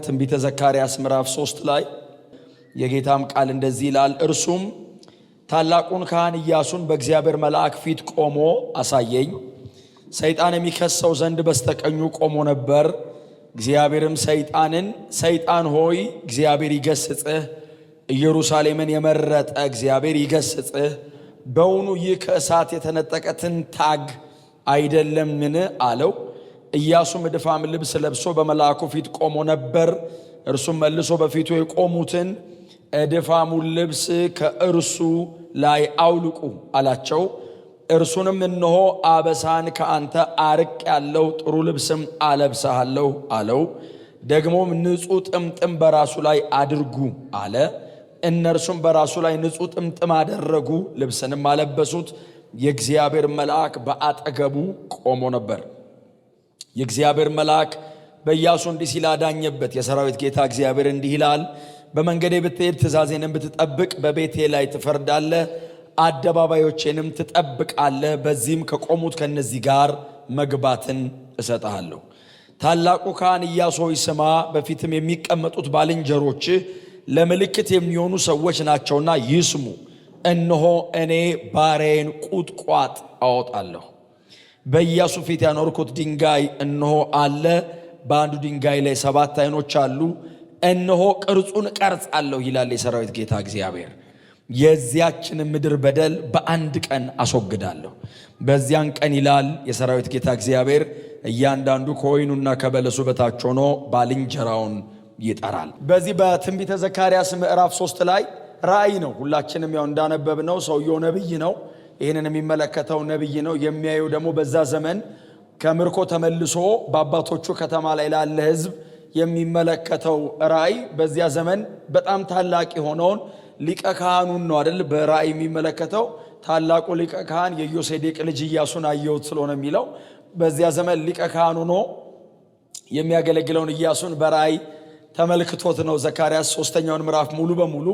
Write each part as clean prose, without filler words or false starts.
ትንቢተ ዘካርያስ ምዕራፍ 3 ላይ የጌታም ቃል እንደዚህ ይላል። እርሱም ታላቁን ካህን ኢያሱን በእግዚአብሔር መልአክ ፊት ቆሞ አሳየኝ። ሰይጣን የሚከሰው ዘንድ በስተቀኙ ቆሞ ነበር። እግዚአብሔርም ሰይጣንን ሰይጣን ሆይ እግዚአብሔር ይገስጽህ፣ ኢየሩሳሌምን የመረጠ እግዚአብሔር ይገስጽህ። በውኑ ይህ ከእሳት የተነጠቀ ትንታግ አይደለምን አለው። ኢያሱም ዕድፋም ልብስ ለብሶ በመልአኩ ፊት ቆሞ ነበር። እርሱም መልሶ በፊቱ የቆሙትን ዕድፋሙን ልብስ ከእርሱ ላይ አውልቁ አላቸው። እርሱንም እነሆ አበሳን ከአንተ አርቅ ያለው ጥሩ ልብስም አለብስሃለሁ አለው። ደግሞም ንጹሕ ጥምጥም በራሱ ላይ አድርጉ አለ። እነርሱም በራሱ ላይ ንጹሕ ጥምጥም አደረጉ፣ ልብስንም አለበሱት። የእግዚአብሔር መልአክ በአጠገቡ ቆሞ ነበር። የእግዚአብሔር መልአክ በኢያሱ እንዲህ ሲል አዳኘበት። የሰራዊት ጌታ እግዚአብሔር እንዲህ ይላል፣ በመንገዴ ብትሄድ ትእዛዜንም ብትጠብቅ በቤቴ ላይ ትፈርዳለህ፣ አደባባዮቼንም ትጠብቃለህ። በዚህም ከቆሙት ከነዚህ ጋር መግባትን እሰጥሃለሁ። ታላቁ ካህን ኢያሱ ሆይ ስማ፣ በፊትም የሚቀመጡት ባልንጀሮችህ ለምልክት የሚሆኑ ሰዎች ናቸውና ይስሙ። እነሆ እኔ ባሪያዬን ቁጥቋጥ አወጣለሁ። በኢያሱ ፊት ያኖርኩት ድንጋይ እነሆ አለ። በአንዱ ድንጋይ ላይ 7 ዓይኖች አሉ። እነሆ ቅርጹን እቀርጻለሁ ይላል የሰራዊት ጌታ እግዚአብሔር። የዚያችን ምድር በደል በአንድ ቀን አስወግዳለሁ። በዚያን ቀን ይላል የሰራዊት ጌታ እግዚአብሔር፣ እያንዳንዱ ከወይኑና ከበለሱ በታች ሆኖ ባልንጀራውን ይጠራል። በዚህ በትንቢተ ዘካርያስ ምዕራፍ 3 ላይ ራእይ ነው። ሁላችንም ያው እንዳነበብነው ሰውየው ነብይ ነው። ይህንን የሚመለከተው ነብይ ነው። የሚያየው ደግሞ በዛ ዘመን ከምርኮ ተመልሶ በአባቶቹ ከተማ ላይ ላለ ሕዝብ የሚመለከተው ራእይ በዚያ ዘመን በጣም ታላቅ የሆነውን ሊቀ ካህኑን ነው አይደል? በራእይ የሚመለከተው ታላቁ ሊቀ ካህን የዮሴዴቅ ልጅ ኢያሱን አየሁት ስለሆነ የሚለው በዚያ ዘመን ሊቀ ካህኑ ነው የሚያገለግለውን ኢያሱን በራእይ ተመልክቶት ነው ዘካርያስ 3ኛውን ምዕራፍ ሙሉ በሙሉ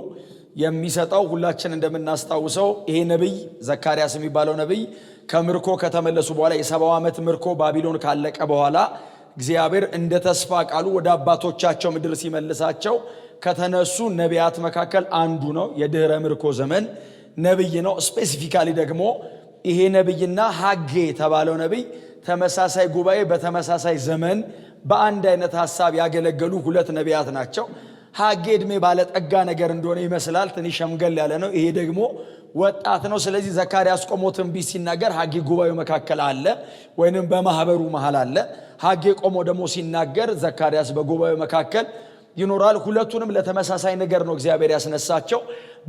የሚሰጠው። ሁላችን እንደምናስታውሰው ይሄ ነብይ ዘካርያስ የሚባለው ነብይ ከምርኮ ከተመለሱ በኋላ የ70 ዓመት ምርኮ ባቢሎን ካለቀ በኋላ እግዚአብሔር እንደ ተስፋ ቃሉ ወደ አባቶቻቸው ምድር ሲመልሳቸው ከተነሱ ነቢያት መካከል አንዱ ነው። የድህረ ምርኮ ዘመን ነብይ ነው። ስፔሲፊካሊ ደግሞ ይሄ ነብይና ሐጌ የተባለው ነብይ ተመሳሳይ ጉባኤ በተመሳሳይ ዘመን በአንድ አይነት ሐሳብ ያገለገሉ 2 ነቢያት ናቸው። ሐጌ ዕድሜ ባለጠጋ ነገር እንደሆነ ይመስላል፣ ትንሽ ሸምገል ያለ ነው። ይሄ ደግሞ ወጣት ነው። ስለዚህ ዘካርያስ ቆሞ ትንቢት ሲናገር ሐጌ ጉባኤው መካከል አለ ወይንም በማህበሩ መሃል አለ። ሐጌ ቆሞ ደግሞ ሲናገር ዘካርያስ በጉባኤው መካከል ይኖራል። ሁለቱንም ለተመሳሳይ ነገር ነው እግዚአብሔር ያስነሳቸው።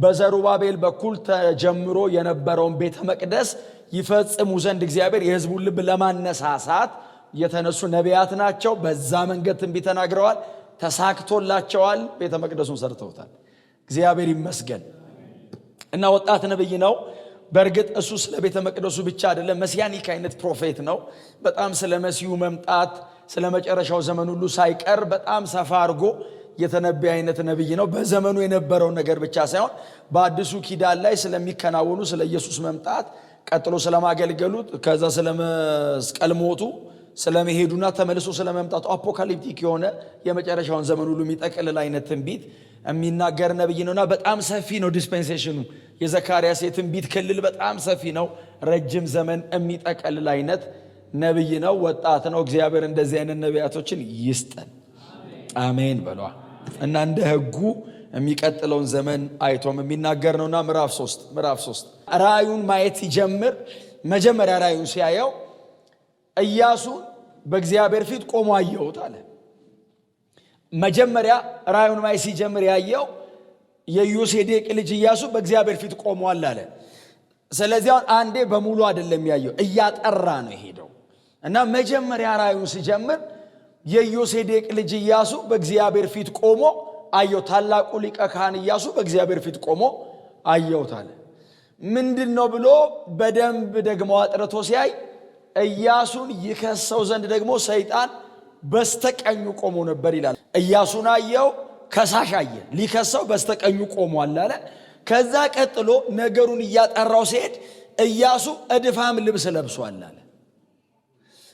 በዘሩባቤል በኩል ተጀምሮ የነበረውን ቤተ መቅደስ ይፈጽሙ ዘንድ እግዚአብሔር የሕዝቡን ልብ ለማነሳሳት የተነሱ ነቢያት ናቸው። በዛ መንገድ ትንቢት ተናግረዋል፣ ተሳክቶላቸዋል። ቤተ መቅደሱን ሰርተውታል። እግዚአብሔር ይመስገን። እና ወጣት ነብይ ነው። በእርግጥ እሱ ስለ ቤተ መቅደሱ ብቻ አይደለም፣ መሲያኒክ አይነት ፕሮፌት ነው። በጣም ስለ መሲሁ መምጣት፣ ስለ መጨረሻው ዘመን ሁሉ ሳይቀር በጣም ሰፋ አድርጎ የተነበየ አይነት ነብይ ነው። በዘመኑ የነበረውን ነገር ብቻ ሳይሆን በአዲሱ ኪዳን ላይ ስለሚከናወኑ ስለ ኢየሱስ መምጣት፣ ቀጥሎ ስለማገልገሉት፣ ከዛ ስለ መስቀል ሞቱ፣ ስለመሄዱና ተመልሶ ስለመምጣቱ አፖካሊፕቲክ የሆነ የመጨረሻውን ዘመን ሁሉ የሚጠቅልል አይነት ትንቢት የሚናገር ነብይ ነውና በጣም ሰፊ ነው ዲስፔንሴሽኑ። የዘካርያስ የትንቢት ክልል በጣም ሰፊ ነው። ረጅም ዘመን የሚጠቅልል አይነት ነብይ ነው። ወጣት ነው። እግዚአብሔር እንደዚህ አይነት ነቢያቶችን ይስጠን። አሜን በሏ። እና እንደ ሕጉ የሚቀጥለውን ዘመን አይቶም የሚናገር ነውና ምዕራፍ 3 ራእዩን ማየት ሲጀምር መጀመሪያ ራእዩን ሲያየው ኢያሱ በእግዚአብሔር ፊት ቆሞ አየሁት አለ። መጀመሪያ ራእዩን ማየት ሲጀምር ያየው የዮሴዴቅ ልጅ ኢያሱ በእግዚአብሔር ፊት ቆሟል አለ። ስለዚህ አንዴ በሙሉ አይደለም ያየው፣ እያጠራ ነው የሄደው። እና መጀመሪያ ራእዩን ሲጀምር የዮሴዴቅ ልጅ ኢያሱ በእግዚአብሔር ፊት ቆሞ አየው። ታላቁ ሊቀ ካህን ኢያሱ በእግዚአብሔር ፊት ቆሞ አየሁት አለ። ምንድነው ብሎ በደንብ ደግሞ አጥርቶ ሲያይ ኢያሱን ይከሰው ዘንድ ደግሞ ሰይጣን በስተቀኙ ቆሞ ነበር ይላል። ኢያሱን አየው፣ ከሳሽ አየ፣ ሊከሰው በስተቀኙ ቆሟል አለ። ከዛ ቀጥሎ ነገሩን እያጠራው ሲሄድ ኢያሱ ዕድፋም ልብስ ለብሷል አለ።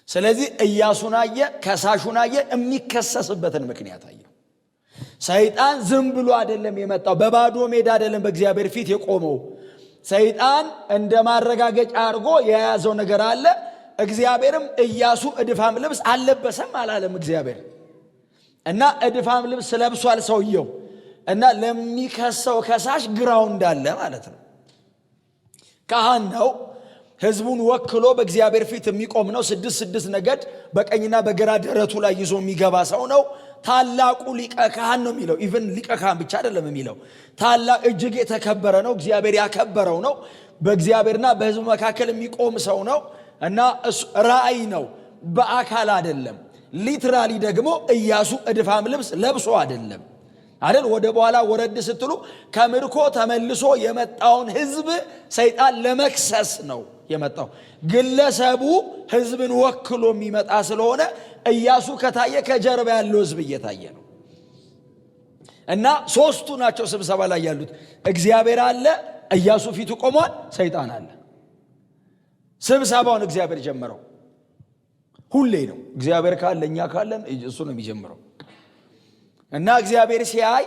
ስለዚህ ኢያሱን አየ፣ ከሳሹን አየ፣ የሚከሰስበትን ምክንያት አየ። ሰይጣን ዝም ብሎ አይደለም የመጣው፣ በባዶ ሜዳ አይደለም በእግዚአብሔር ፊት የቆመው። ሰይጣን እንደ ማረጋገጫ አድርጎ የያዘው ነገር አለ። እግዚአብሔርም ኢያሱ እድፋም ልብስ አልለበሰም አላለም እግዚአብሔር። እና እድፋም ልብስ ለብሷል ሰውየው። እና ለሚከሰው ከሳሽ ግራው እንዳለ ማለት ነው። ካህን ነው፣ ህዝቡን ወክሎ በእግዚአብሔር ፊት የሚቆም ነው። 6 ነገድ በቀኝና በግራ ደረቱ ላይ ይዞ የሚገባ ሰው ነው። ታላቁ ሊቀ ካህን ነው የሚለው። ኢቭን ሊቀ ካህን ብቻ አይደለም የሚለው፣ ታላቅ እጅግ የተከበረ ነው፣ እግዚአብሔር ያከበረው ነው። በእግዚአብሔርና በህዝቡ መካከል የሚቆም ሰው ነው። እና ራእይ ነው፣ በአካል አይደለም። ሊትራሊ ደግሞ ኢያሱ እድፋም ልብስ ለብሶ አይደለም አይደል? ወደ በኋላ ወረድ ስትሉ ከምርኮ ተመልሶ የመጣውን ህዝብ ሰይጣን ለመክሰስ ነው የመጣው። ግለሰቡ ህዝብን ወክሎ የሚመጣ ስለሆነ ኢያሱ ከታየ ከጀርባ ያለው ህዝብ እየታየ ነው። እና ሶስቱ ናቸው ስብሰባ ላይ ያሉት። እግዚአብሔር አለ፣ ኢያሱ ፊቱ ቆሟል፣ ሰይጣን አለ። ስብሰባውን እግዚአብሔር ጀመረው። ሁሌ ነው እግዚአብሔር ካለ እኛ ካለን እሱ ነው የሚጀምረው። እና እግዚአብሔር ሲያይ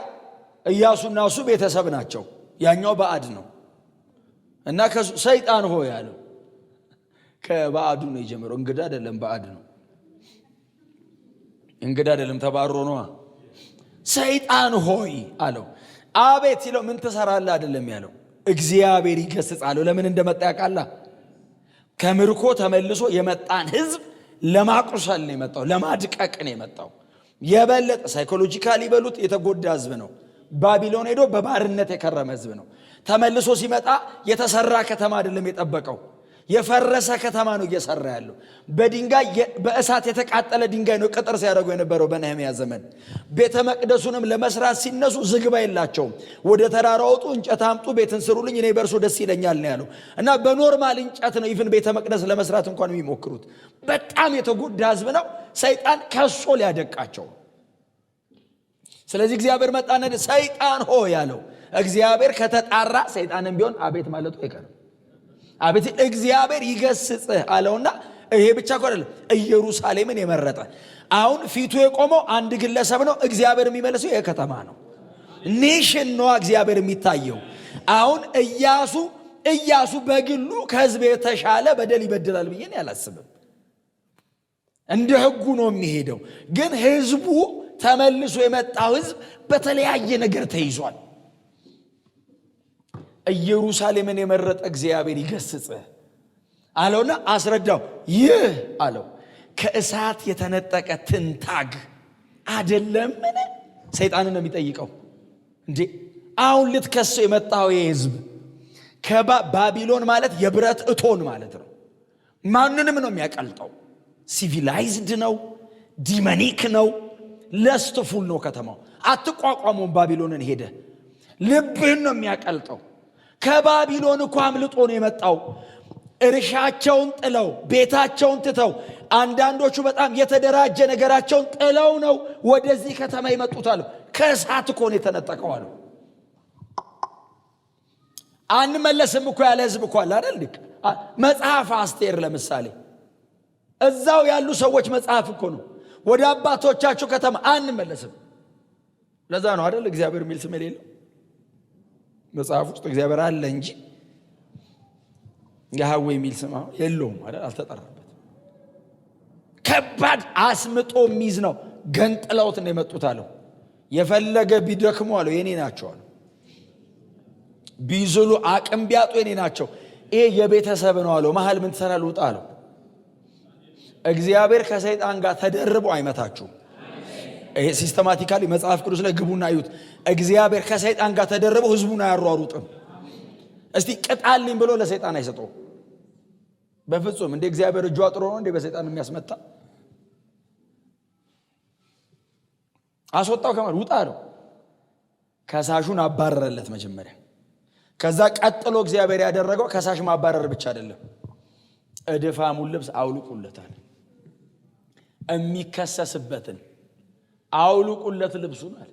ኢያሱና እሱ ቤተሰብ ናቸው፣ ያኛው ባዕድ ነው። እና ሰይጣን ሆይ አለው። ከባዕዱ ነው የጀመረው። እንግዳ አይደለም፣ ባዕድ ነው። እንግዳ አይደለም፣ ተባሮ ነው። ሰይጣን ሆይ አለው። አቤት ሲለው ምን ትሰራለህ አይደለም ያለው፣ እግዚአብሔር ይገስጻለው። ለምን እንደመጣ ያውቃላ። ከምርኮ ተመልሶ የመጣን ህዝብ ለማቁሰል ነው የመጣው፣ ለማድቀቅ ነው የመጣው። የበለጠ ሳይኮሎጂካሊ በሉት የተጎዳ ህዝብ ነው። ባቢሎን ሄዶ በባርነት የከረመ ህዝብ ነው። ተመልሶ ሲመጣ የተሰራ ከተማ አይደለም የጠበቀው፣ የፈረሰ ከተማ ነው እየሰራ ያለው። በድንጋይ በእሳት የተቃጠለ ድንጋይ ነው ቅጥር ሲያደርጉ የነበረው በነህምያ ዘመን። ቤተ መቅደሱንም ለመስራት ሲነሱ ዝግባ የላቸውም። ወደ ተራራ ወጡ፣ እንጨት አምጡ፣ ቤትን ስሩልኝ፣ እኔ በእርሱ ደስ ይለኛል ነው ያለው። እና በኖርማል እንጨት ነው ኢቭን ቤተ መቅደስ ለመስራት እንኳን የሚሞክሩት። በጣም የተጎዳ ህዝብ ነው። ሰይጣን ከሶ ሊያደቃቸው። ስለዚህ እግዚአብሔር መጣና ሰይጣን ሆይ ያለው። እግዚአብሔር ከተጣራ ሰይጣንም ቢሆን አቤት ማለቱ አይቀርም። አቤት እግዚአብሔር ይገስጽህ አለውና፣ ይሄ ብቻ አይደለም፣ ኢየሩሳሌምን የመረጠ አሁን ፊቱ የቆመው አንድ ግለሰብ ነው። እግዚአብሔር የሚመልሰው የከተማ ነው፣ ኔሽን ነው እግዚአብሔር የሚታየው። አሁን ኢያሱ በግሉ ከህዝብ የተሻለ በደል ይበድላል ብዬ አላስብም። እንደ ህጉ ነው የሚሄደው። ግን ህዝቡ ተመልሶ የመጣው ህዝብ በተለያየ ነገር ተይዟል። ኢየሩሳሌምን የመረጠ እግዚአብሔር ይገስጽህ አለውና አስረዳው። ይህ አለው ከእሳት የተነጠቀ ትንታግ አይደለምን? ሰይጣንን ነው የሚጠይቀው። እንዴ አሁን ልትከሰው የመጣው የህዝብ ከባቢሎን ማለት የብረት እቶን ማለት ነው። ማንንም ነው የሚያቀልጠው። ሲቪላይዝድ ነው፣ ዲመኒክ ነው፣ ለስትፉል ነው ከተማው። አትቋቋሙም። ባቢሎንን ሄደ ልብህን ነው የሚያቀልጠው። ከባቢሎን እኮ አምልጦ ነው የመጣው። እርሻቸውን ጥለው ቤታቸውን ትተው አንዳንዶቹ በጣም የተደራጀ ነገራቸውን ጥለው ነው ወደዚህ ከተማ ይመጡታል። ከእሳት እኮ ነው የተነጠቀው አሉ። አንመለስም እኮ ያለ ህዝብ እኮ አለ አይደል? መጽሐፍ አስቴር ለምሳሌ እዛው ያሉ ሰዎች መጽሐፍ እኮ ነው። ወደ አባቶቻቸው ከተማ አንመለስም። ለዛ ነው አይደል እግዚአብሔር የሚል ስም የሌለው መጽሐፍ ውስጥ። እግዚአብሔር አለ እንጂ ያህዌ የሚል ስም የለውም አይደል? አልተጠራበት። ከባድ አስምጦ የሚይዝ ነው። ገንጥለውት ነው የመጡት አለው። የፈለገ ቢደክሙ አለው የኔ ናቸው አለው። ቢዝሉ አቅም ቢያጡ የኔ ናቸው። ይሄ የቤተሰብ ነው አለው። መሃል ምን ትሰራለህ? ውጣ አለው። እግዚአብሔር ከሰይጣን ጋር ተደርቦ አይመታችሁም። ይሄ ሲስተማቲካሊ መጽሐፍ ቅዱስ ላይ ግቡና አዩት። እግዚአብሔር ከሰይጣን ጋር ተደርቦ ህዝቡን አያሯሩጥም። እስቲ ቅጣልኝ ብሎ ለሰይጣን አይሰጠው በፍጹም። እንደ እግዚአብሔር እጁ አጥሮ ነው እንደ በሰይጣን የሚያስመታ? አስወጣው ከማል ውጣ አለው። ከሳሹን አባረረለት መጀመሪያ። ከዛ ቀጥሎ እግዚአብሔር ያደረገው ከሳሽ ማባረር ብቻ አይደለም፣ እድፋሙን ልብስ አውልቁለታል። የሚከሰስበትን አውልቁለት ልብሱን አለ።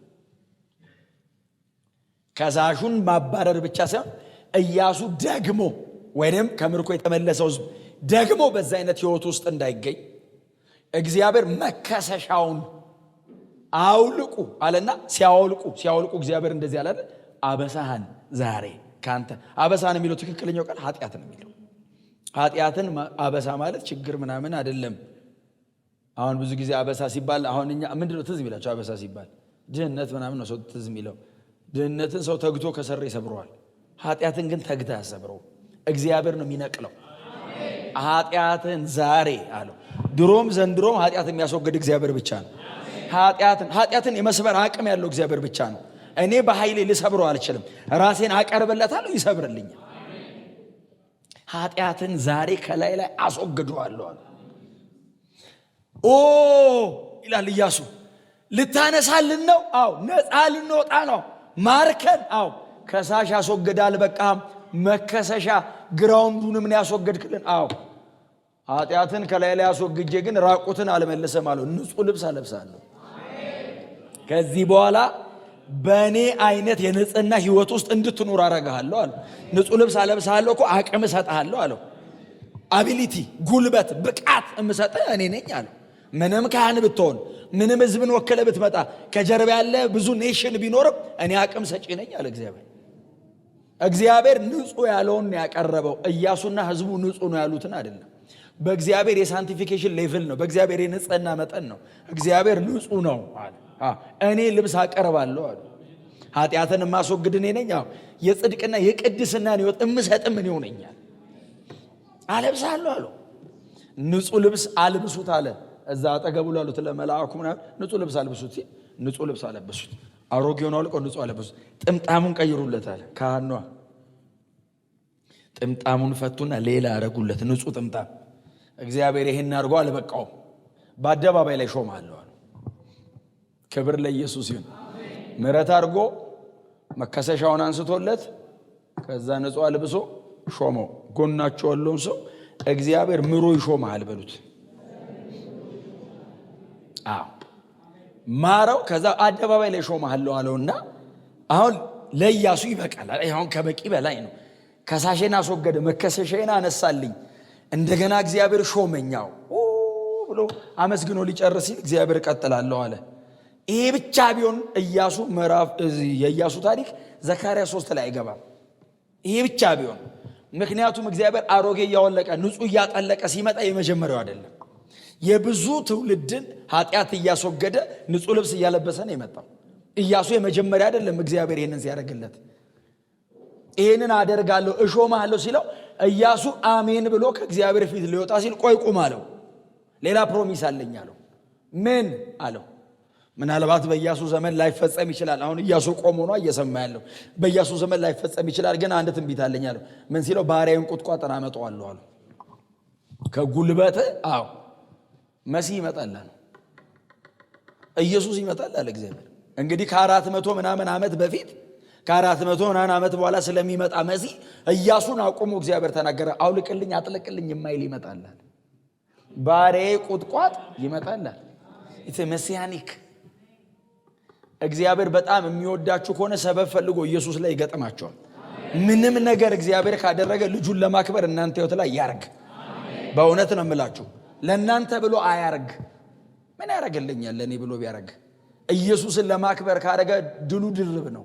ከሳሹን ማባረር ብቻ ሳይሆን ኢያሱ ደግሞ ወይንም ከምርኮ የተመለሰው ህዝብ ደግሞ በዛ አይነት ህይወት ውስጥ እንዳይገኝ እግዚአብሔር መከሰሻውን አውልቁ አለና ሲያወልቁ እግዚአብሔር እንደዚህ አለ አበሳህን ዛሬ ካንተ አበሳን የሚለው ትክክለኛው ቃል ኃጢአት ነው የሚለው ኃጢአትን አበሳ ማለት ችግር ምናምን አይደለም አሁን ብዙ ጊዜ አበሳ ሲባል አሁን እኛ ምንድነው ትዝ የሚላቸው አበሳ ሲባል ድህነት ምናምን ነው ሰው ትዝ የሚለው ድህነትን ሰው ተግቶ ከሰረ ይሰብረዋል ኃጢአትን ግን ተግታ ያሰብረው እግዚአብሔር ነው የሚነቅለው ኃጢአትን ዛሬ አለው ድሮም ዘንድሮም ኃጢአትን የሚያስወግድ እግዚአብሔር ብቻ ነው ኃጢአትን የመስበር አቅም ያለው እግዚአብሔር ብቻ ነው እኔ በኃይሌ ልሰብረው አልችልም ራሴን አቀርብለታለሁ ይሰብርልኛል ኃጢአትን ዛሬ ከላይ ላይ አስወግደዋለሁ አለ ይላል ኢያሱ ልታነሳልን ነው አው ነፃ ልንወጣ ነው ማርከን አው ከሳሽ ያስወግዳል በቃ መከሰሻ ግራውንዱን ምን ያስወግድክልን አው ኃጢአትን ከላይ ላይ ያስወግጄ ግን ራቁትን አልመለሰም አለው ንጹህ ልብስ አለብሳለሁ ከዚህ በኋላ በእኔ አይነት የንጽህና ህይወት ውስጥ እንድትኖር አረጋለሁ አለ ንጹህ ልብስ አለብሳለሁ እኮ አቅም እሰጥሃለሁ አለው አቢሊቲ ጉልበት ብቃት እምሰጥህ እኔ ነኝ አለ ምንም ካህን ብትሆን ምንም ህዝብን ወከለ ብትመጣ ከጀርባ ያለ ብዙ ኔሽን ቢኖርም እኔ አቅም ሰጪ ነኝ አለ እግዚአብሔር ንጹህ ያለውን ያቀረበው ኢያሱና ህዝቡ ንጹህ ነው ያሉትን አይደለም በእግዚአብሔር የሳንቲፊኬሽን ሌቭል ነው በእግዚአብሔር የንጽህና መጠን ነው እግዚአብሔር ንጹህ ነው አለ እኔ ልብስ አቀርባለሁ አለ ኃጢአትን ማስወግድ እኔ ነኝ የጽድቅና የቅድስና ህይወት እምሰጥም እኔ ሆነኛል አለብሳለሁ አለ ንጹህ ልብስ አልብሱት አለ እዛ አጠገቡ ላሉት ለመላእክቱ ንጹህ ልብስ አልብሱት ንጹህ ልብስ አለበሱት አሮጌውን አውልቀው ንጹህ አለበሱት ጥምጣሙን ቀይሩለት አለ ካህኗ ጥምጣሙን ፈቱና ሌላ አረጉለት ንጹህ ጥምጣም እግዚአብሔር ይሄን አድርጎ አልበቃው በአደባባይ ላይ ሾማለሁ አለ ክብር ለኢየሱስ ይሁን ምሕረት አድርጎ መከሰሻውን አንስቶለት ከዛ ንጹህ አልብሶ ሾመው ጎናቸው ያለውን ሰው እግዚአብሔር ምሮ ይሾማል በሉት ማራው ከዛ አደባባይ ላይ ሾማለሁ አለውና አሁን ለኢያሱ ይበቃል አሁን ከበቂ በላይ ነው ከሳሽና አስወገደ መከሰሻዬን አነሳልኝ እንደገና እግዚአብሔር ሾመኛው ብሎ አመስግኖ ሊጨርስ እግዚአብሔር ቀጥላለሁ አለ ይሄ ብቻ ቢሆን ኢያሱ ምዕራፍ የኢያሱ ታሪክ ዘካርያስ 3 ላይ አይገባም ይሄ ብቻ ቢሆን ምክንያቱም እግዚአብሔር አሮጌ ያወለቀ ንጹህ ያጠለቀ ሲመጣ የመጀመሪያው አይደለም የብዙ ትውልድን ኃጢአት ያስወገደ ንጹህ ልብስ ያለበሰ ነው የመጣው ኢያሱ የመጀመሪያ አይደለም እግዚአብሔር ይሄንን ሲያደርግለት ይሄንን አደርጋለሁ እሾማለሁ ሲለው ኢያሱ አሜን ብሎ ከእግዚአብሔር ፊት ሊወጣ ሲል ቆይ ቁም አለው ሌላ ፕሮሚስ አለኝ አለው ምን አለው ምናልባት በኢያሱ ዘመን ላይፈጸም ይችላል አሁን ኢያሱ ቆሞ ነው እየሰማ ያለው በኢያሱ ዘመን ላይፈጸም ይችላል ግን አንድ ትንቢት አለኝ አለው ምን ሲለው ባሪያዬን ቁጥቋጥን አመጣዋለሁ አለው ከጉልበት መሲህ ይመጣል ኢየሱስ ይመጣል አለ እግዚአብሔር እንግዲህ ከ400 ምናምን ዓመት በፊት ከ400 ምናምን ዓመት በኋላ ስለሚመጣ መሲህ ኢያሱን አቆሞ እግዚአብሔር ተናገረ አውልቅልኝ አጥልቅልኝ የማይል ይመጣል ባሪያዬ ቁጥቋጥ ይመጣል ኢትስ መሲያኒክ እግዚአብሔር በጣም የሚወዳችሁ ከሆነ ሰበብ ፈልጎ ኢየሱስ ላይ ይገጥማቸዋል ምንም ነገር እግዚአብሔር ካደረገ ልጁን ለማክበር እናንተ ህይወት ላይ ያርግ በእውነት ነው የምላችሁ ለእናንተ ብሎ አያርግ ምን ያረጋልኛል ለኔ ብሎ ቢያረግ ኢየሱስን ለማክበር ካረገ ድሉ ድርብ ነው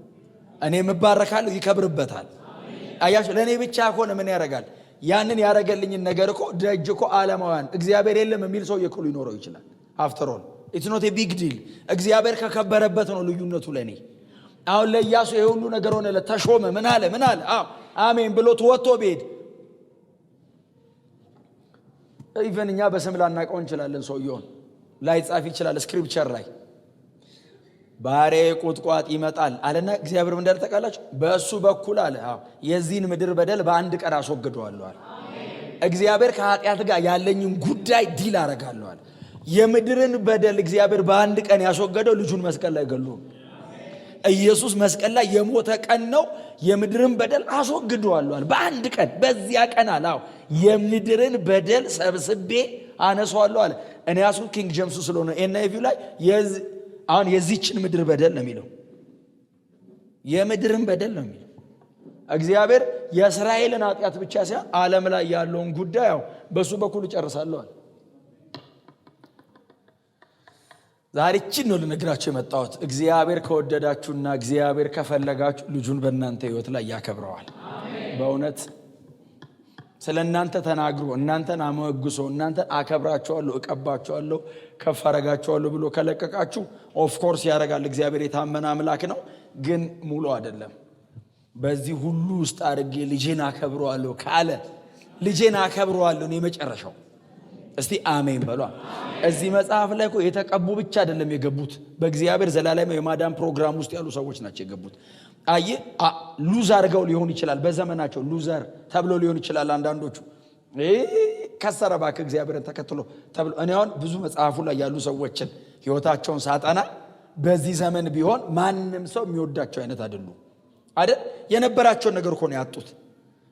እኔ መባረካለሁ ይከብርበታል አያችሁ ለኔ ብቻ ሆነ ምን ያረጋል ያንን ያረጋልኝ ነገር እኮ ደጅ እኮ ዓለማውያን እግዚአብሔር የለም የሚል ሰው ይከሉ ይኖረው ይችላል አፍተር ኦል ኢትስ ኖት ኤ ቢግ ዲል እግዚአብሔር ከከበረበት ነው ልዩነቱ ለኔ አሁን ለኢያሱ ይሄ ሁሉ ነገር ሆነ ለተሾመ ምን አለ አሜን ብሎ ተወጥቶ ቤት ኢቨን እኛ በስም ላናቀው እንችላለን ሰውየውን ላይ ጻፍ ይችላል ስክሪፕቸር ላይ ባሪያዬ ቁጥቋጥ ይመጣል አለና እግዚአብሔር ምን እንዳልተቃላችሁ በእሱ በኩል አለ የዚህን ምድር በደል በአንድ ቀን አስወግደዋለሁ አለ እግዚአብሔር ከኃጢአት ጋር ያለኝን ጉዳይ ዲል አረጋለሁ አለ የምድርን በደል እግዚአብሔር በአንድ ቀን ያስወገደው ልጁን መስቀል ላይ ገሎ ኢየሱስ መስቀል ላይ የሞተ ቀን ነው የምድርን በደል አስወግደዋለሁ አለ በአንድ ቀን በዚያ ቀን አለ የምድርን በደል ሰብስቤ አነሳዋለሁ አለ እኔ ያሱ ኪንግ ጄምስ ስለሆነ ኤንአይቪ ላይ አሁን የዚችን ምድር በደል ነው የሚለው የምድርን በደል ነው የሚለው እግዚአብሔር የእስራኤልን ኃጢአት ብቻ ሳይሆን ዓለም ላይ ያለውን ጉዳይ በሱ በኩል ይጨርሳለሁ አለ ዛሬ እቺን ነው ልነግራችሁ የመጣሁት። እግዚአብሔር ከወደዳችሁና እግዚአብሔር ከፈለጋችሁ ልጁን በእናንተ ህይወት ላይ ያከብረዋል። በእውነት ስለእናንተ ተናግሮ እናንተን አመግሶ እናንተን አከብራችኋለሁ፣ እቀባችኋለሁ፣ ከፍ አረጋችኋለሁ ብሎ ከለቀቃችሁ ኦፍ ኮርስ ያደርጋል። እግዚአብሔር የታመነ አምላክ ነው። ግን ሙሉ አይደለም። በዚህ ሁሉ ውስጥ አድርጌ ልጄን አከብረዋለሁ ካለ ልጄን አከብረዋለሁ ነው የመጨረሻው። እስቲ አሜን በሉ። እዚህ መጽሐፍ ላይ እኮ የተቀቡ ብቻ አይደለም የገቡት፣ በእግዚአብሔር ዘላለማዊ የማዳን ፕሮግራም ውስጥ ያሉ ሰዎች ናቸው የገቡት። ሉዝ አድርገው ሊሆን ይችላል፣ በዘመናቸው ሉዘር ተብሎ ሊሆን ይችላል። አንዳንዶቹ ከሰረ እባክህ እግዚአብሔርን ተከትሎ ተብሎ እኔ አሁን ብዙ መጽሐፉ ላይ ያሉ ሰዎችን ህይወታቸውን ሳጠና በዚህ ዘመን ቢሆን ማንም ሰው የሚወዳቸው አይነት አይደሉም አይደል? የነበራቸውን ነገር እኮ ነው ያጡት።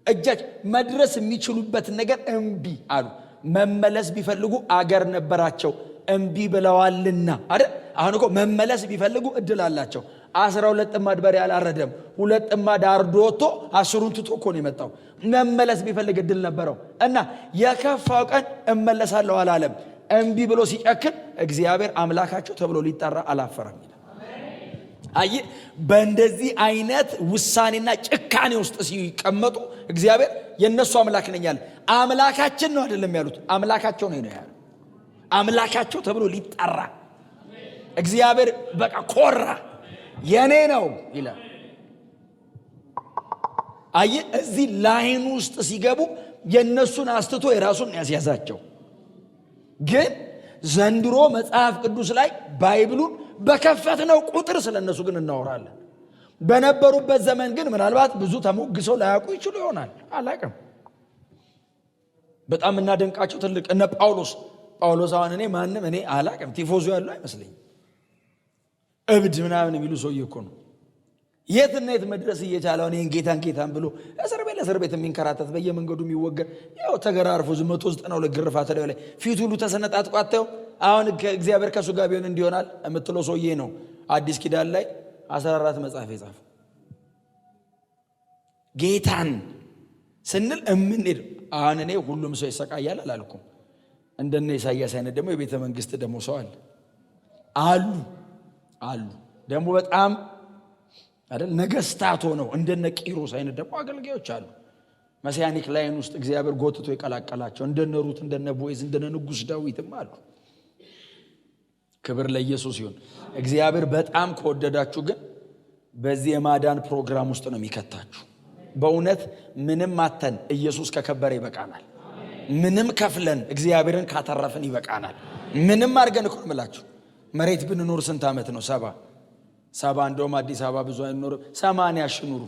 እጃች መድረስ የሚችሉበትን ነገር እምቢ አሉ። መመለስ ቢፈልጉ አገር ነበራቸው፣ እምቢ ብለዋልና አይደል? አሁን እኮ መመለስ ቢፈልጉ እድል አላቸው። 12 ጥማድ በሬ አላረደም፣ 2 ጥማድ አርዶ ወጥቶ 10ሩን ትቶ እኮ ነው የመጣው። መመለስ ቢፈልግ እድል ነበረው እና የከፋው ቀን እመለሳለሁ አላለም። እምቢ ብሎ ሲጨክን እግዚአብሔር አምላካቸው ተብሎ ሊጠራ አላፈረም። አይ በእንደዚህ አይነት ውሳኔና ጭካኔ ውስጥ ሲቀመጡ እግዚአብሔር የነሱ አምላክ ነኝ ያለ አምላካችን ነው አይደለም ያሉት፣ አምላካቸው ነው ያለው። አምላካቸው ተብሎ ሊጠራ እግዚአብሔር በቃ ኮራ፣ የኔ ነው ይላል። አይ እዚህ ላይን ውስጥ ሲገቡ የነሱን አስተቶ የራሱን ያስያዛቸው። ግን ዘንድሮ መጽሐፍ ቅዱስ ላይ ባይብሉን በከፈትነው ቁጥር ስለነሱ ግን እናወራለን። በነበሩበት ዘመን ግን ምናልባት ብዙ ተሞግሰው ላያውቁ ይችሉ ይሆናል፣ አላውቅም። በጣም እናደንቃቸው ትልቅ እነ ጳውሎስ አሁን እኔ ማንም እኔ አላውቅም ቲፎዞ ያለው አይመስለኝም። እብድ ምናምን የሚሉ ሰውዬ እኮ ነው። የትና የት መድረስ እየቻለው እኔን ጌታን ብሎ እስር ቤት የሚንከራተት በየመንገዱ የሚወገር ያው ተገራርፎ 192 ግርፋት ላይ ፊት ሁሉ ተሰነጣጥቆ አታየው። አሁን እግዚአብሔር ከሱ ጋር ቢሆን እንዲሆናል የምትለው ሰውዬ ነው። አዲስ ኪዳን ላይ 14 መጽሐፍ የጻፈው ጌታን ስንል እምንሄድ አሁን እኔ ሁሉም ሰው ይሰቃያል አላልኩም። እንደነ ኢሳይያስ አይነት ደግሞ የቤተ መንግስት ደግሞ ሰው አሉ ደግሞ በጣም አይደል ነገስታት ሆነው እንደነ ቂሮስ አይነት ደግሞ አገልጋዮች አሉ። መሲያኒክ ላይን ውስጥ እግዚአብሔር ጎትቶ የቀላቀላቸው እንደነ ሩት እንደነ ቦዔዝ እንደነ ንጉስ ዳዊትም አሉ። ክብር ለኢየሱስ ይሁን። እግዚአብሔር በጣም ከወደዳችሁ ግን በዚህ የማዳን ፕሮግራም ውስጥ ነው የሚከታችሁ። በእውነት ምንም አተን ኢየሱስ ከከበረ ይበቃናል። ምንም ከፍለን እግዚአብሔርን ካተረፍን ይበቃናል። ምንም አድርገን እኮ እምላችሁ መሬት ብንኖር ስንት ዓመት ነው? 70 እንደውም አዲስ አበባ ብዙ አይኖር 80 ሽኑሩ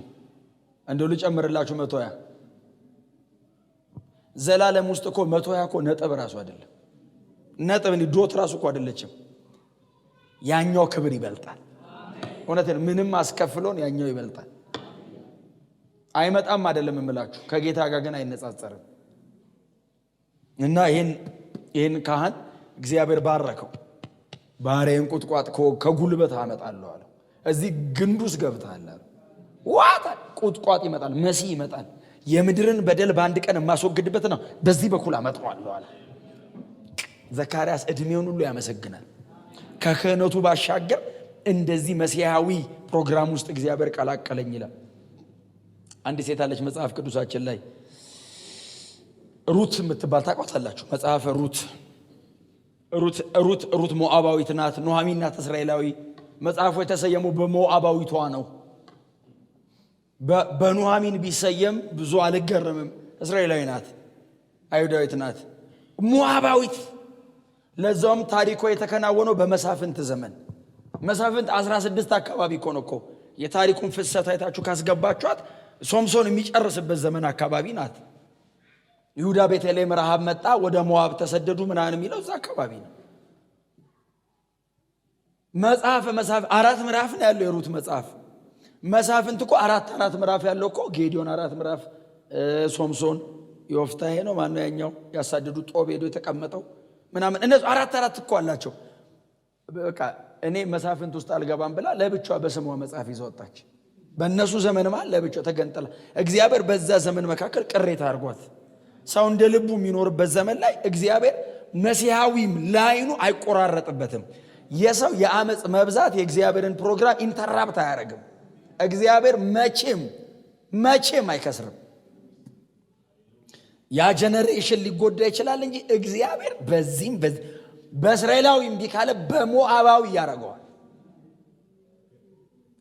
እንደው ልጨምርላችሁ 120 ዘላለም ውስጥ እኮ 120 እኮ ነጥብ ራሱ አይደለም። ነጥብ እንዲ ዶት ራሱ እኮ አይደለችም። ያኛው ክብር ይበልጣል። እውነቴን ምንም አስከፍሎን ያኛው ይበልጣል። አይመጣም አይደለም እምላችሁ ከጌታ ጋር ግን አይነጻጸርም። እና ይሄን ካህን እግዚአብሔር ባረከው። ባሪያዬን ቁጥቋጥ ከጉልበት አመጣለሁ አለ። እዚህ ግንዱስ ገብታል አለ። ዋታ ቁጥቋጥ ይመጣል፣ መሲህ ይመጣል። የምድርን በደል በአንድ ቀን ማስወግድበት ነው፣ በዚህ በኩል አመጣዋለሁ አለ። ዘካርያስ እድሜውን ሁሉ ያመሰግናል። ከክህነቱ ባሻገር እንደዚህ መሲያዊ ፕሮግራም ውስጥ እግዚአብሔር ቀላቀለኝ ይላል። አንድ ሴት አለች መጽሐፍ ቅዱሳችን ላይ ሩት የምትባል ታውቃታላችሁ? መጽሐፈ ሩት ሞዓባዊት ናት። ኑኃሚን ናት እስራኤላዊ። መጽሐፉ የተሰየመው በሞዓባዊቷ ነው። በኑኃሚን ቢሰየም ብዙ አልገረምም። እስራኤላዊ ናት፣ አይሁዳዊት ናት። ሞዓባዊት ለዛውም ታሪኮ የተከናወነው በመሳፍንት ዘመን። መሳፍንት 16 አካባቢ እኮ የታሪኩን ፍሰት አይታችሁ ካስገባችኋት ሶምሶን የሚጨርስበት ዘመን አካባቢ ናት። ይሁዳ ቤተልሔም ረሃብ መጣ፣ ወደ ሞዓብ ተሰደዱ ምናምን የሚለው እዛ አካባቢ ነው። መጽሐፍ 4 ምዕራፍ ነው ያለው የሩት መጽሐፍ። መሳፍንት እኮ 4 ምዕራፍ ያለው እኮ ጌዲዮን 4 ምዕራፍ፣ ሶምሶን ዮፍታሔ ነው ማን ነው ያኛው ያሳደዱ ጦቤዶ የተቀመጠው ምናምን እነሱ 4 እኮ አላቸው። በቃ እኔ መሳፍንት ውስጥ አልገባም ብላ ለብቻዋ በስሟ መጽሐፍ ይዘወጣች። በእነሱ ዘመን ማለት ለብቻው ተገንጠለ። እግዚአብሔር በዛ ዘመን መካከል ቅሬታ አድርጓት ሰው እንደ ልቡ የሚኖርበት ዘመን ላይ እግዚአብሔር መሲሐዊም ላይኑ አይቆራረጥበትም። የሰው የአመጽ መብዛት የእግዚአብሔርን ፕሮግራም ኢንተራፕት አያደርግም። እግዚአብሔር መቼም አይከስርም። ያ ጀነሬሽን ሊጎዳ ይችላል እንጂ እግዚአብሔር በዚህም በእስራኤላዊ እምቢ ካለ በሞዓባዊ ያደርገዋል።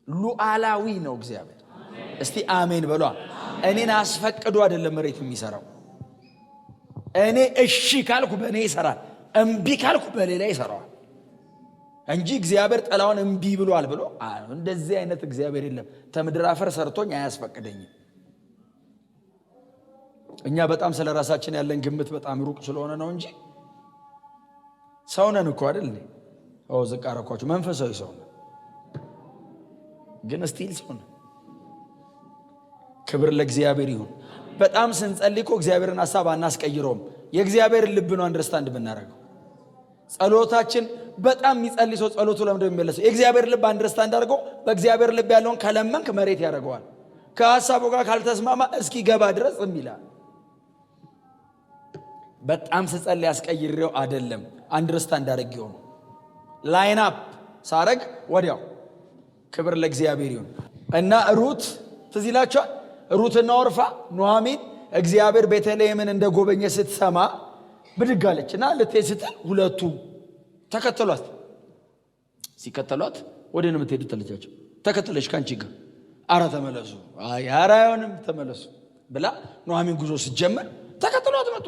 ሉዓላዊ ነው እግዚአብሔር። እስቲ አሜን በሏ። እኔን አስፈቅዶ አይደለም መሬት የሚሰራው። እኔ እሺ ካልኩ በእኔ ይሰራል፣ እምቢ ካልኩ በሌላ ይሰራዋል እንጂ እግዚአብሔር ጠላውን እምቢ ብሏል ብሎ እንደዚህ አይነት እግዚአብሔር የለም። ተምድር አፈር ሰርቶኝ አያስፈቅደኝም። እኛ በጣም ስለ ራሳችን ያለን ግምት በጣም ሩቅ ስለሆነ ነው እንጂ ሰው ነን እኮ አይደል? ዝቅ አደረኳችሁ። መንፈሳዊ ሰው ነን ግን ስቲል ሰው ነን። ክብር ለእግዚአብሔር ይሁን። በጣም ስንጸልይ እኮ እግዚአብሔርን ሐሳብ አናስቀይረውም። የእግዚአብሔርን ልብ ነው አንደርስታንድ ብናደርገው። ጸሎታችን በጣም የሚጸልይ ሰው ጸሎቱ ለምንድን ነው የሚመለሰው? የእግዚአብሔር ልብ አንደርስታንድ አድርጎ በእግዚአብሔር ልብ ያለውን ከለመንክ መሬት ያደርገዋል። ከሐሳቡ ጋር ካልተስማማ እስኪ ገባ ድረስ ይላል። በጣም ስጸልይ ያስቀይሬው አይደለም፣ አንደርስታንድ አድርጌው ነው። ላይን አፕ ሳረግ ወዲያው። ክብር ለእግዚአብሔር ይሁን። እና ሩት ትዝ ይላችኋል። ሩትና ኦርፋ ኑኃሚን እግዚአብሔር ቤተልሔምን እንደጎበኘ ስትሰማ ብድግ አለችና ልትሄድ ስትል ሁለቱ ተከተሏት። ሲከተሏት ወደ ነው የምትሄዱት አለቻቸው። ተከተለች ካንቺ ጋር። አረ ተመለሱ፣ አረ አይሆንም ተመለሱ ብላ ኑኃሚን ጉዞ ስትጀምር ተከተሏት መጡ።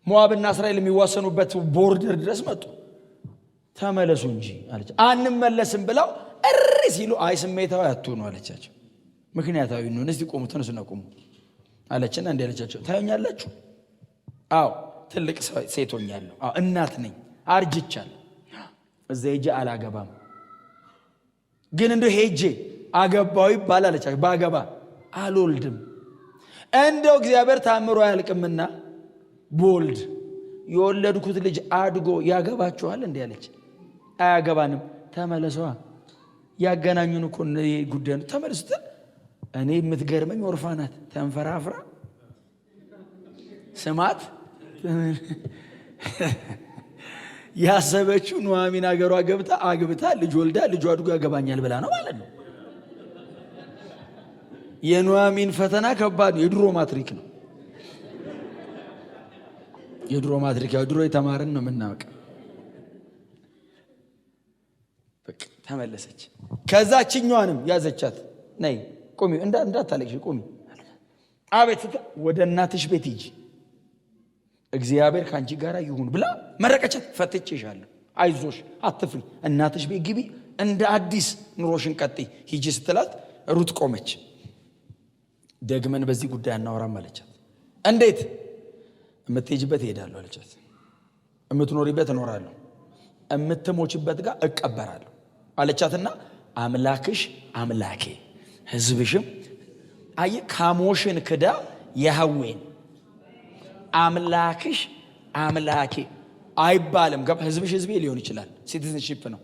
ሞዓብና እስራኤል የሚዋሰኑበት ቦርደር ድረስ መጡ። ተመለሱ እንጂ አለች። አንመለስም ብለው እሪ ሲሉ አይ ስሜታዊ አትሁኑ አለቻቸው። ምክንያታዊ ነው። እስቲ ቆሙ፣ ተነሱና ቆሙ አለችና እንዲህ አለቻቸው። ታዩኛላችሁ? አዎ ትልቅ ሴት ሆኛለሁ። አዎ እናት ነኝ፣ አርጅቻለሁ። እዛ ሄጄ አላገባም፣ ግን እንደው ሄጄ አገባው ይባላል አለቻቸው። ባገባ አልወልድም፣ እንደው እግዚአብሔር ታምሮ አያልቅምና ቦልድ የወለድኩት ልጅ አድጎ ያገባችኋል እንዲህ አለች። አያገባንም። ተመለሰዋ። ያገናኙን እኮ ጉዳይ ነው። ተመለሱት። እኔ የምትገርመኝ ኦርፋ ናት። ተንፈራፍራ ስማት ያሰበችው ኑኃሚን አገሯ ገብታ አግብታ ልጅ ወልዳ ልጇ አድጎ ያገባኛል ብላ ነው ማለት ነው። የኑኃሚን ፈተና ከባድ ነው። የድሮ ማትሪክ ነው። የድሮ ማትሪክ ያው ድሮ የተማረን ነው የምናውቅ። በቃ ተመለሰች። ከዛችኛዋንም ያዘቻት። ነይ ቁሚ፣ እንዳታለቅሽ ቁሚ። አቤት ስትል ወደ እናትሽ ቤት ሂጂ፣ እግዚአብሔር ካንቺ ጋር ይሁን ብላ መረቀቻት። ፈትቼሻለሁ፣ አይዞሽ፣ አትፍሪ፣ እናትሽ ቤት ግቢ፣ እንደ አዲስ ኑሮሽን ቀጥይ ሂጂ ስትላት ሩት ቆመች። ደግመን በዚህ ጉዳይ አናወራም አለቻት። እንዴት? እምትሄጂበት እሄዳለሁ አለቻት። እምትኖሪበት እኖራለሁ፣ እምትሞችበት ጋር እቀበራለሁ አለቻትና አምላክሽ አምላኬ ሕዝብሽም አይ ካሞሽን ክዳ ያህዌን አምላክሽ አምላኬ አይባልም። ገባ? ሕዝብሽ ሕዝቤ ሊሆን ይችላል፣ ሲቲዝንሺፕ ነው።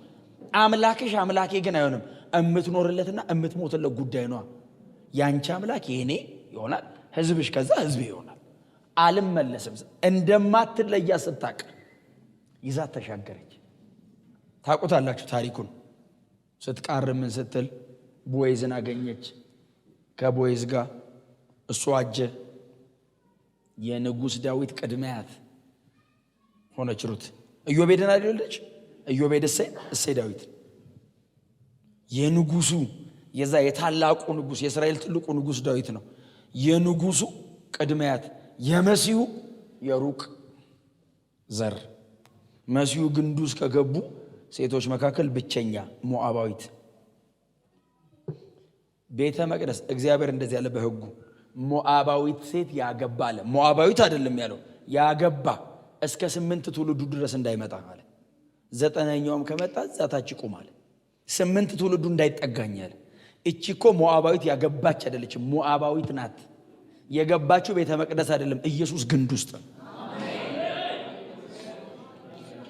አምላክሽ አምላኬ ግን አይሆንም። እምትኖርለትና እምትሞትለት ጉዳይ ነው። ያንቺ አምላክ የኔ ይሆናል፣ ሕዝብሽ ከዛ ሕዝቤ ይሆናል። አልመለስም እንደማትለያ ስታቅ ይዛት ተሻገረች። ታውቁታላችሁ ታሪኩን። ስትቃርም ምን ስትል ቦዔዝን አገኘች። ከቦዔዝ ጋር እሱ አጀ። የንጉሥ ዳዊት ቅድሚያት ሆነች ሩት። ኢዮቤድን አይደለች? ኢዮቤድ እሴይ ዳዊት። የንጉሱ የዛ የታላቁ ንጉሥ የእስራኤል ትልቁ ንጉሥ ዳዊት ነው። የንጉሱ ቅድሚያት የመሲሁ የሩቅ ዘር። መሲሁ ግንዱስ ከገቡ ሴቶች መካከል ብቸኛ ሞዓባዊት። ቤተ መቅደስ እግዚአብሔር እንደዚህ ያለ በሕጉ ሞዓባዊት ሴት ያገባ አለ። ሞዓባዊት አይደለም ያለው ያገባ እስከ 8 ትውልዱ ድረስ እንዳይመጣ አለ። 9ኛውም ከመጣ ዛታች ይቆማል። 8 ትውልዱ እንዳይጠጋኝ አለ። እቺ እኮ ሞዓባዊት ያገባች አይደለችም፣ ሞዓባዊት ናት። የገባችው ቤተ መቅደስ አይደለም፣ ኢየሱስ ግንድ ውስጥ ነው።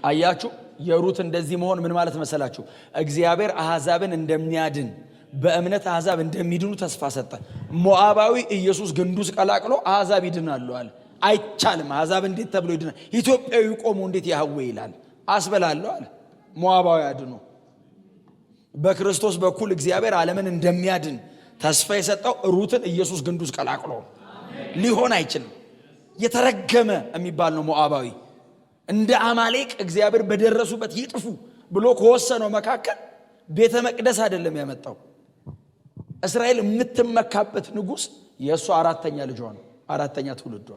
አያችሁ የሩት እንደዚህ መሆን ምን ማለት መሰላችሁ? እግዚአብሔር አሕዛብን እንደሚያድን በእምነት አሕዛብ እንደሚድኑ ተስፋ ሰጠ። ሞዓባዊ ኢየሱስ ግንድ ውስጥ ቀላቅሎ አሕዛብ ይድናሉ አለ። አይቻልም። አሕዛብ እንዴት ተብሎ ይድናል? ኢትዮጵያዊ ቆሞ እንዴት ያህዌ ይላል? አስበላለሁ አለ። ሞዓባዊ አድኖ በክርስቶስ በኩል እግዚአብሔር ዓለምን እንደሚያድን ተስፋ የሰጠው ሩትን ኢየሱስ ግንዱ ውስጥ ቀላቅሎ ሊሆን አይችልም። የተረገመ የሚባል ነው ሞዓባዊ። እንደ አማሌቅ እግዚአብሔር በደረሱበት ይጥፉ ብሎ ከወሰነው መካከል ቤተ መቅደስ አይደለም ያመጣው። እስራኤል የምትመካበት ንጉሥ የእሱ አራተኛ ልጇ ነው፣ አራተኛ ትውልዷ።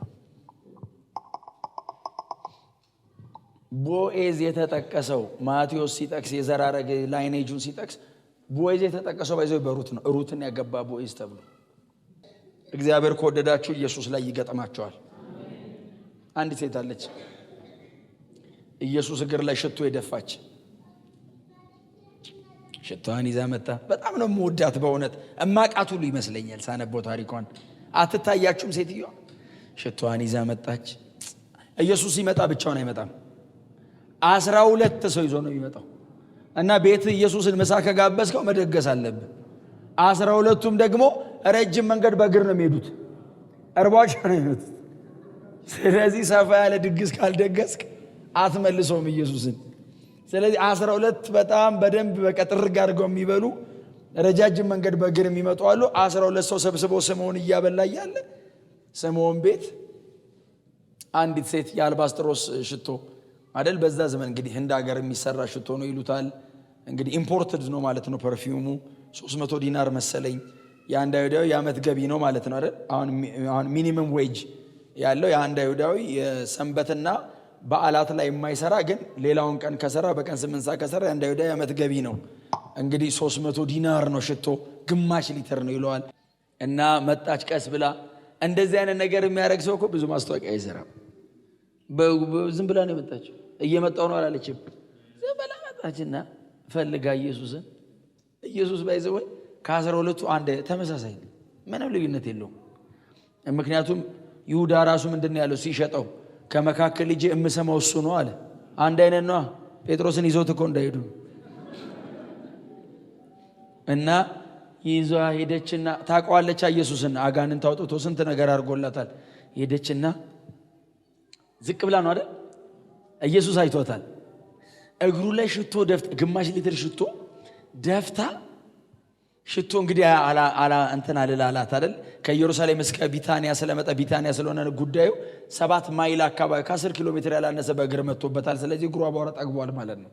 ቦዔዝ የተጠቀሰው ማቴዎስ ሲጠቅስ የዘር ሐረግ ላይኔጁን ሲጠቅስ ቦዔዝ የተጠቀሰው ባይዘው በሩት ነው። ሩትን ያገባ ቦዔዝ ተብሎ እግዚአብሔር ከወደዳችሁ ኢየሱስ ላይ ይገጥማቸዋል። አንዲት ሴት አለች ኢየሱስ እግር ላይ ሽቶ የደፋች። ሽቶዋን ይዛ መጣ። በጣም ነው የምወዳት በእውነት እማቃት ሁሉ ይመስለኛል ሳነበው ታሪኳን። አትታያችሁም? ሴትዮዋ ሽቶዋን ይዛ መጣች። ኢየሱስ ሲመጣ ብቻውን አይመጣም። 12 ሰው ይዞ ነው የሚመጣው። እና ቤት ኢየሱስን ምሳ ከጋበዝከው መደገስ አለብህ። 12ቱም ደግሞ ረጅም መንገድ በእግር ነው የሚሄዱት፣ እርቧቸው ነው የሚሄዱት። ስለዚህ ሰፋ ያለ ድግስ ካልደገስክ አትመልሰውም ኢየሱስን። ስለዚህ 12 በጣም በደንብ በቀጥርግ አድርገው የሚበሉ ረጃጅም መንገድ በእግር የሚመጡ አሉ። 12 ሰው ሰብስበው ስምዖን እያበላ እያለ ስምዖን ቤት አንዲት ሴት የአልባስጥሮስ ሽቶ አይደል፣ በዛ ዘመን እንግዲህ ህንድ ሀገር የሚሰራ ሽቶ ነው ይሉታል። እንግዲህ ኢምፖርትድ ነው ማለት ነው። ፐርፊውሙ 300 ዲናር መሰለኝ የአንድ አይሁዳዊ የዓመት ገቢ ነው ማለት ነው አይደል። አሁን ሚኒመም ዌጅ ያለው የአንድ አይሁዳዊ የሰንበትና በዓላት ላይ የማይሰራ ግን ሌላውን ቀን ከሰራ በቀን 8 ሰዓት ከሰራ የአንድ አይሁዳዊ የዓመት ገቢ ነው። እንግዲህ 300 ዲናር ነው ሽቶ፣ ግማሽ ሊትር ነው ይለዋል። እና መጣች ቀስ ብላ። እንደዚህ አይነት ነገር የሚያደርግ ሰው እኮ ብዙ ማስታወቂያ አይሰራም። ዝም ብላ ነው የመጣችው። እየመጣው ነው አላለችም። ዝም ብላ መጣችና ፈልጋ ኢየሱስን። ኢየሱስ ባይዘው ከ12ቱ አንድ ተመሳሳይ ነው፣ ምንም ልዩነት የለውም። ምክንያቱም ይሁዳ ራሱ ምንድነው ያለው ሲሸጠው ከመካከል ልጄ እምሰማው እሱ ነው አለ። አንድ አይነት ነው። ጴጥሮስን ይዞት እኮ እንዳይሄዱ እና ይዟ ሄደችና ታውቀዋለች ኢየሱስን። አጋንንት አውጥቶ ስንት ነገር አድርጎላታል። ሄደችና ዝቅ ብላ ነው አይደል፣ ኢየሱስ አይቶታል። እግሩ ላይ ሽቶ ደፍታ፣ ግማሽ ሊትር ሽቶ ደፍታ። ሽቶ እንግዲህ እንትን አልላላት አይደል። ከኢየሩሳሌም እስከ ቢታንያ ስለመጣ ቢታንያ ስለሆነ ጉዳዩ 7 ማይል አካባቢ ከ10 ኪሎ ሜትር ያላነሰ በእግር መጥቶበታል። ስለዚህ እግሩ አቧራ ጠግቧል ማለት ነው።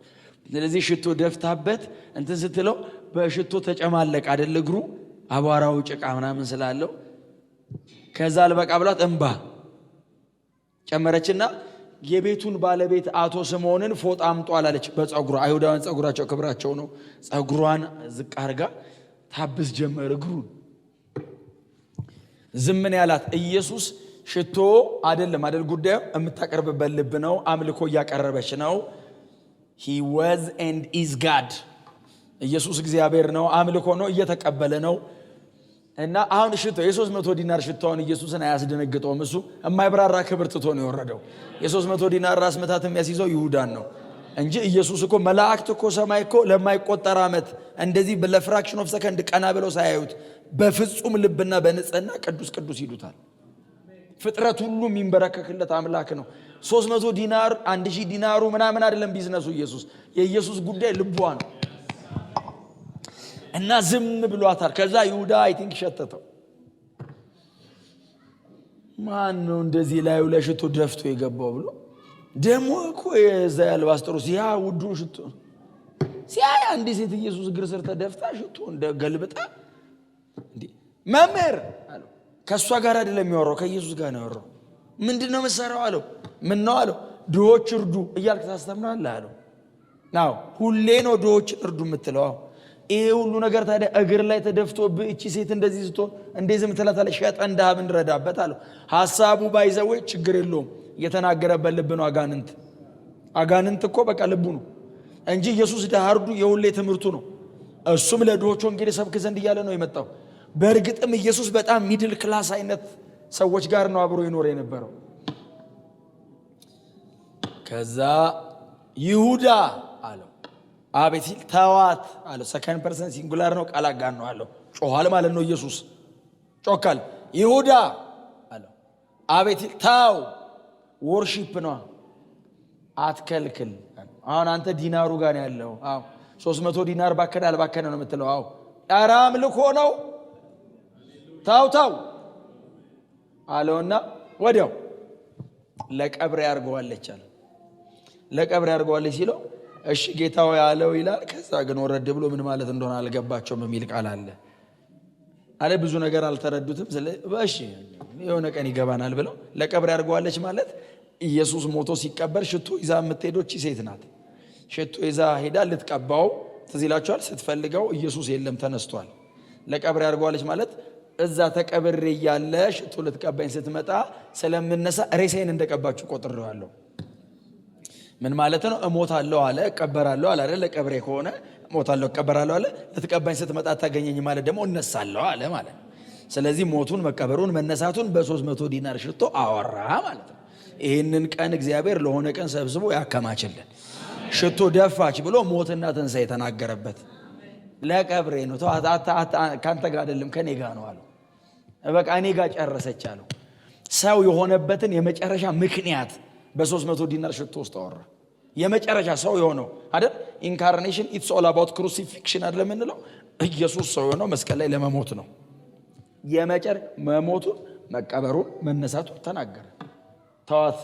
ስለዚህ ሽቶ ደፍታበት እንትን ስትለው በሽቶ ተጨማለቅ አይደል እግሩ፣ አቧራው ጭቃ ምናምን ስላለው። ከዛ አልበቃ ብሏት እንባ ጨመረችና የቤቱን ባለቤት አቶ ስምዖንን ፎጣ አምጧ አላለች። በፀጉሯ አይሁዳውያን ፀጉራቸው ክብራቸው ነው። ፀጉሯን ዝቅ አርጋ ታብስ ጀመር እግሩን። ዝምን ያላት ኢየሱስ ሽቶ አይደለም አይደል ጉዳዩ፣ የምታቀርብበት ልብ ነው። አምልኮ እያቀረበች ነው። he was and is God። ኢየሱስ እግዚአብሔር ነው፣ አምልኮ ነው፣ እየተቀበለ ነው። እና አሁን ሽቶ የ300 ዲናር ሽቶውን ኢየሱስን አያስደነግጠውም። እሱ የማይብራራ ክብር ትቶ ነው የወረደው። የ300 ዲናር ራስ መታት የሚያስይዘው ይሁዳን ነው እንጂ ኢየሱስ እኮ መላእክት እኮ ሰማይ እኮ ለማይቆጠር ዓመት እንደዚህ ለፍራክሽን ኦፍ ሰከንድ ቀና ብለው ሳያዩት በፍጹም ልብና በንጽህና ቅዱስ ቅዱስ ይሉታል። ፍጥረት ሁሉ የሚንበረከክለት አምላክ ነው። 300 ዲናር 1000 ዲናሩ ምናምን አይደለም ቢዝነሱ። ኢየሱስ የኢየሱስ ጉዳይ ልቧ ነው። እና ዝም ብሏታል። ከዛ ይሁዳ አይ ቲንክ ሸተተው። ማን ነው እንደዚህ ላዩ ላይ ሽቶ ደፍቶ የገባው ብሎ ደሞ እኮ የዛ የአልባስጥሮስ ያ ውዱ ሽቶ ሲያይ አንድ ሴት ኢየሱስ እግር ስር ተደፍታ ሽቶ እንደገልብጣ እንዴ መምህር አለው። ከሷ ጋር አይደለም የሚያወራው ከኢየሱስ ጋር ነው ያወራው። ምንድነው መሰራው አለው። ምን ነው አለው። ድሆች እርዱ እያልክ ታስተምራለህ አለው። ናው ሁሌ ነው ድሆች እርዱ የምትለው። ይሄ ሁሉ ነገር ታዲያ እግር ላይ ተደፍቶብህ እቺ ሴት እንደዚህ ስትሆን እንደዚህ ምትላታለህ። ሸጠን ድሃ ብንረዳበት አለው። ሐሳቡ ባይዘው ችግር የለውም። የተናገረበት ልብ ነው። አጋንንት እኮ በቃ ልቡ ነው እንጂ ኢየሱስ ድሃ እርዱ የሁሌ ትምህርቱ ነው። እሱም ለድሆች ወንጌል ሰብክ ዘንድ እያለ ነው የመጣው። በእርግጥም ኢየሱስ በጣም ሚድል ክላስ አይነት ሰዎች ጋር ነው አብሮ ይኖር የነበረው። ከዛ ይሁዳ አለው። አቤት ሲል ተዋት አለው። ሰከንድ ፐርሰን ሲንጉላር ነው፣ ቃል አጋን ነው አለው። ጮኋል ማለት ነው። ኢየሱስ ጮካል። ይሁዳ አለው። አቤት ሲል ታው ወርሺፕ ነው፣ አትከልክል። አሁን አንተ ዲናሩ ጋር ያለው 300 ዲናር ባከነ አልባከነ ነው የምትለው? ኧረ አምልኮ ነው። ታው አለውና ወዲያው ለቀብር ያርገዋለች አለ። ለቀብር ያርገዋለች ሲለው እሺ ጌታው ያለው ይላል። ከዛ ግን ወረድ ብሎ ምን ማለት እንደሆነ አልገባቸውም የሚል ቃል አለ። ብዙ ነገር አልተረዱትም። እሺ የሆነ ቀን ይገባናል ብለው ለቀብር ያርገዋለች ማለት ኢየሱስ ሞቶ ሲቀበር ሽቶ ይዛ የምትሄዶች ሴት ናት። ሽቶ ይዛ ሄዳ ልትቀባው ትዝ ይላችኋል። ስትፈልገው ኢየሱስ የለም ተነስቷል። ለቀብር ያርገዋለች ማለት እዛ ተቀብሬ እያለ ሽቶ ልትቀባኝ ስትመጣ ስለምነሳ ሬሳዬን እንደቀባችሁ ቆጥሬዋለሁ። ምን ማለት ነው? እሞታለሁ አለ እቀበራለሁ አለ አይደል? ለቀብሬ ከሆነ እሞታለሁ እቀበራለሁ አለ። ልትቀባኝ ስትመጣ ታገኘኝ ማለት ደግሞ እነሳለሁ አለ ማለት ነው። ስለዚህ ሞቱን መቀበሩን መነሳቱን በ300 ዲናር ሽቶ አወራ ማለት ነው። ይህንን ቀን እግዚአብሔር ለሆነ ቀን ሰብስቦ ያከማችልን። ሽቶ ደፋች ብሎ ሞትና ትንሣኤ የተናገረበት ለቀብሬ ነው። ካንተ ጋር አይደለም ከኔ ጋር ነው አለው። በቃ እኔ ጋር ጨረሰች አለው። ሰው የሆነበትን የመጨረሻ ምክንያት በ300 ዲናር ሽቶ ውስጥ አወራ። የመጨረሻ ሰው የሆነው አይደል? ኢንካርኔሽን ኢትስ ኦል አባውት ክሩሲፊክሽን አይደል የምንለው? ኢየሱስ ሰው የሆነው መስቀል ላይ ለመሞት ነው። መሞቱን መቀበሩን መነሳቱን ተናገረ። ተዋት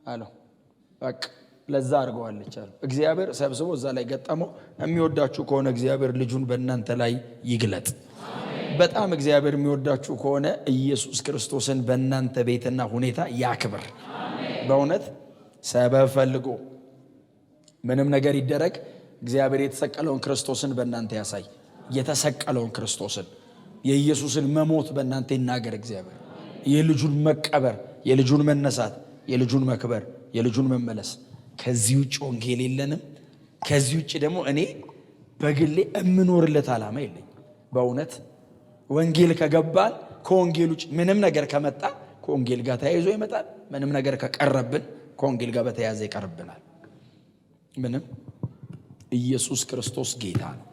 አለው። በቃ ለዛ አድርገዋለች አለው። እግዚአብሔር ሰብስቦ እዛ ላይ ገጠመው። የሚወዳችሁ ከሆነ እግዚአብሔር ልጁን በእናንተ ላይ ይግለጥ። በጣም እግዚአብሔር የሚወዳችሁ ከሆነ ኢየሱስ ክርስቶስን በእናንተ ቤትና ሁኔታ ያክብር። በእውነት ሰበብ ፈልጎ ምንም ነገር ይደረግ፣ እግዚአብሔር የተሰቀለውን ክርስቶስን በእናንተ ያሳይ። የተሰቀለውን ክርስቶስን የኢየሱስን መሞት በእናንተ ይናገር። እግዚአብሔር የልጁን መቀበር፣ የልጁን መነሳት፣ የልጁን መክበር፣ የልጁን መመለስ። ከዚህ ውጭ ወንጌል የለንም። ከዚህ ውጭ ደግሞ እኔ በግሌ እምኖርለት ዓላማ የለኝ። በእውነት ወንጌል ከገባን ከወንጌል ውጭ ምንም ነገር ከመጣ ከወንጌል ጋር ተያይዞ ይመጣል። ምንም ነገር ከቀረብን ከወንጌል ጋር በተያያዘ ይቀርብናል። ምንም ኢየሱስ ክርስቶስ ጌታ ነው።